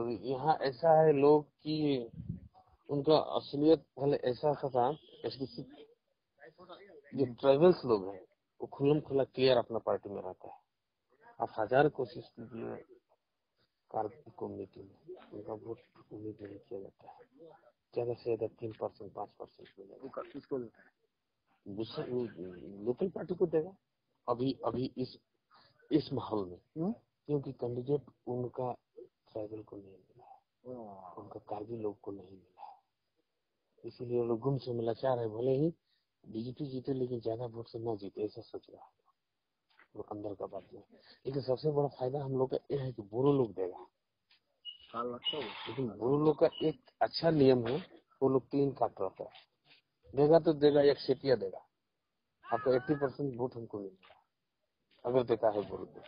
और यहाँ ऐसा है लोग कि उनका असलियत पहले ऐसा था, जो ट्राइबल्स लोग हैं वो खुल्लम खुल्ला क्लियर अपना पार्टी में रहता है। आप हजार कोशिश कीजिए कार्तिक कम्युनिटी में उनका वोट उम्मीद नहीं किया जाता है। ज्यादा से ज्यादा 3% 5% मिलेगा। किसको देता है? लोकल पार्टी को देगा अभी अभी इस माहौल में, क्योंकि कैंडिडेट उनका ट्राइबल को नहीं मिला है, उनका कार्बी लोग को नहीं मिला है, इसीलिए लोग गुम से लाचार है। भले ही बीजेपी जीते लेकिन ज्यादा वोट से ना जीते, ऐसा सोच रहा है वो अंदर का बात है। लेकिन सबसे बड़ा फायदा हम लोग का यह है कि बोरो लोग देगा। लेकिन बोरो लोग का एक अच्छा नियम है, वो लोग क्लीन काट रहता है, देगा तो देगा, एक सेटिया देगा आपको 80% वोट हमको मिलेगा अगर देखा है बोरो को।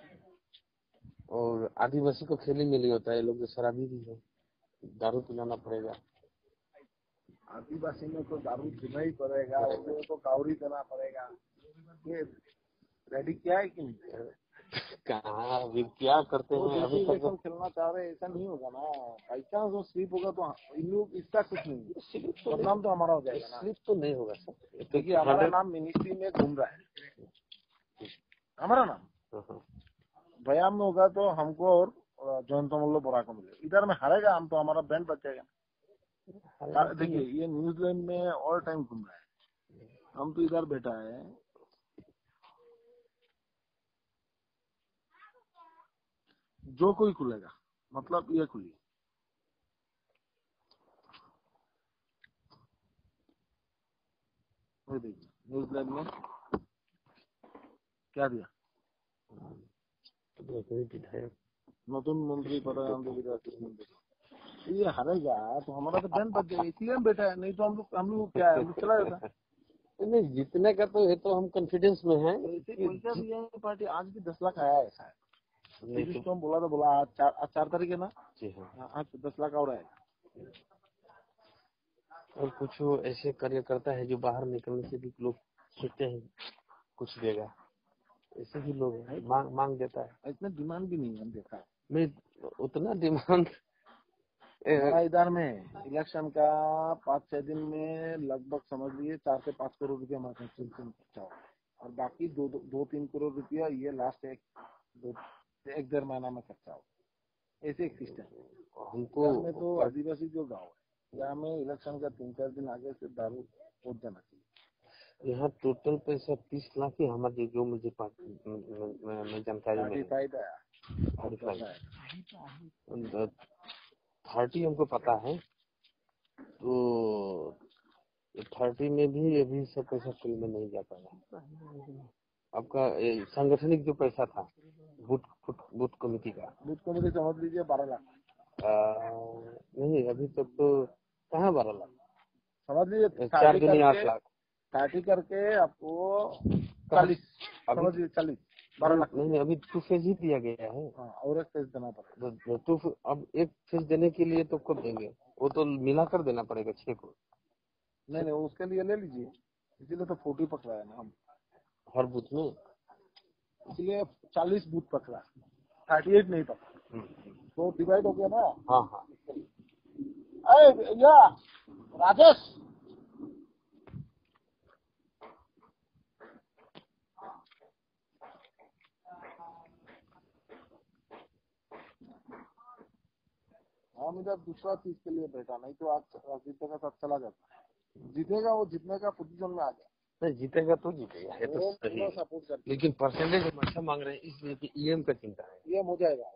और आदिवासी को खेली मिली होता है, लोग शराबी भी है, दारू पिलाना पड़ेगा। आदिवासी में तो दारू पीना ही पड़ेगा, उसमें तो कावड़ी देना पड़ेगा। ये रेडी किया है कि नहीं? कहाँ अभी क्या करते हैं अभी तक खेलना चाह रहे, ऐसा नहीं होगा ना। बाई चांस वो स्लिप होगा तो इन लोग इसका कुछ नहीं, स्लिप तो नाम तो हमारा हो जाएगा ना। स्लिप तो नहीं होगा सर, देखिए हमारा नाम मिनिस्ट्री में घूम रहा है, हमारा नाम बयान में होगा तो हमको और जयंत मल्ल बोरा को मिले। इधर में हारेगा हम तो हमारा बैंड बच जाएगा। देखिए ये न्यूजीलैंड में ऑल टाइम घूम रहा है, हम तो इधर बैठा है। जो कोई खुलेगा मतलब ये खुली, देखिए न्यूजीलैंड में क्या दिया, नतून मंत्री ये हारेगा तो हमारा तो बैंड बच जाएगा, इसलिए हम बैठा है। नहीं तो हम लोग क्या है, हम लोग चला जाता। नहीं जीतने का तो है, तो हम कॉन्फिडेंस में हैं। पैसा भी है पार्टी, आज भी 10 लाख आया ऐसा है। तो हम बोला आज 4 तारीख है ना जी हाँ, आज 10 लाख और आएगा। और कुछ ऐसे कार्यकर्ता है जो बाहर निकलने से भी लोग सोचते हैं कुछ देगा, ऐसे भी लोग हैं, मांग देता है। इतना डिमांड भी नहीं हम देखा है, नहीं उतना डिमांड हमारा इधर में इलेक्शन का 5-6 दिन में लगभग समझ लीजिए 4 से 5 करोड़ रुपया हमारे खर्चा हो, और बाकी 2-3 करोड़ रुपया ये लास्ट 1-1.5 महीना में खर्चा हो। ऐसे एक सिस्टम हमको में तो आदिवासी जो गाँव है यहाँ में इलेक्शन का 3-4 दिन आगे से दारू पहुंच जाना चाहिए। यहाँ टोटल पैसा 30 लाख ही हमारे जो मुझे जानकारी मिली 30 हमको पता है। तो 30 में भी अभी सब पैसा फिल्म में नहीं जा पाया। आपका सांगठनिक जो पैसा था बूथ कमेटी का, बूथ कमेटी समझ लीजिए 12 लाख। नहीं अभी तक तो कहाँ 12 लाख, समझ लीजिए 4 दूनी 8 लाख 30 करके आपको 40 समझ लीजिए 12 लाख। नहीं अभी 2 फेज ही दिया गया है। और एक फेज देना पड़ेगा। तो अब एक फेज देने के लिए तो कब देंगे, वो तो मिलाकर देना पड़ेगा 6 को। नहीं उसके लिए ले लीजिए, इसीलिए तो 40 पकड़ा है ना हम हर बूथ में, इसलिए 40 बूथ पकड़ा, 38 नहीं पकड़ा, तो डिवाइड हो गया ना। हाँ अरे भैया राजेश, हम इधर दूसरा चीज के लिए बैठा, नहीं तो आज जीतेगा सब चला जाता है। जीतेगा वो जीतने का पोजीशन में आ गया। नहीं जीतेगा तो जीतेगा, ये तो सही है, सपोर्ट करते, लेकिन परसेंटेज हम अच्छा मांग रहे हैं इसलिए कि ईएम का चिंता है। ईएम हो जाएगा,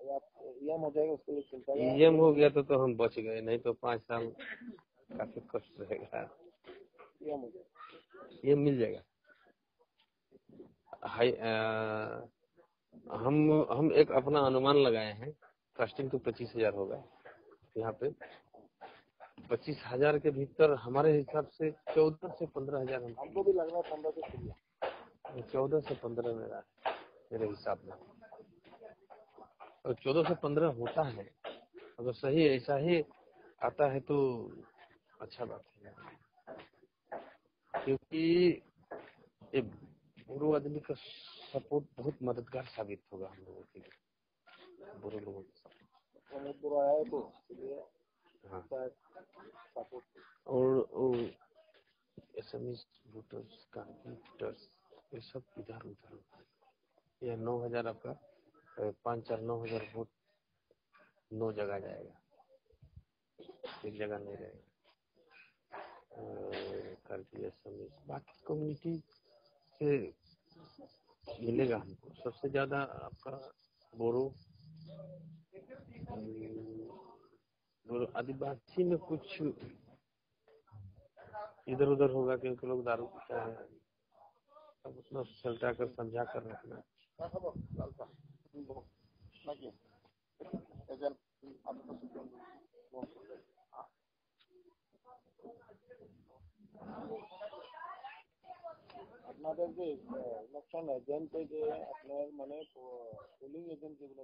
ईएम हो जाएगा, उसके लिए चिंता है। ईएम हो गया तो हम बच गए, नहीं तो 5 साल काफी कष्ट रहेगा। ईएम हो जाएगा, ईएम मिल जाएगा। हाई हम एक अपना अनुमान लगाए हैं, कास्टिंग तो 25,000 होगा यहाँ पे। 25,000 के भीतर हमारे हिसाब से 14 से 15,000 हमको भी लग रहा है 15 से 14 से 15 मेरे हिसाब में। और 14 से 15 होता है, अगर सही ऐसा ही आता है तो अच्छा बात है, क्योंकि ये बुरो आदमी का सपोर्ट बहुत मददगार साबित होगा हम लोगों के लिए, बुरे लोगों का सपोर्ट। समुद्र आया है तो इसलिए हाँ। सपोर्ट। और एसएमएस वोटर्स कंप्यूटर्स ये सब इधर उधर ये 9,000 आपका 5-4-9,000 वोट 9 जगह जाएगा, एक जगह नहीं रहेगा। कर दिया एसएमएस, बाकी कम्युनिटी से मिलेगा हमको सबसे ज्यादा आपका बोरो आदिवासी में कुछ इधर उधर होगा क्योंकि लोग दारू पीता है, अब उतना समझा कर रखना। আপনাদের যে ইলেকশন এজেন্টে যে আপনার মানে পোলিং এজেন্ট যেগুলো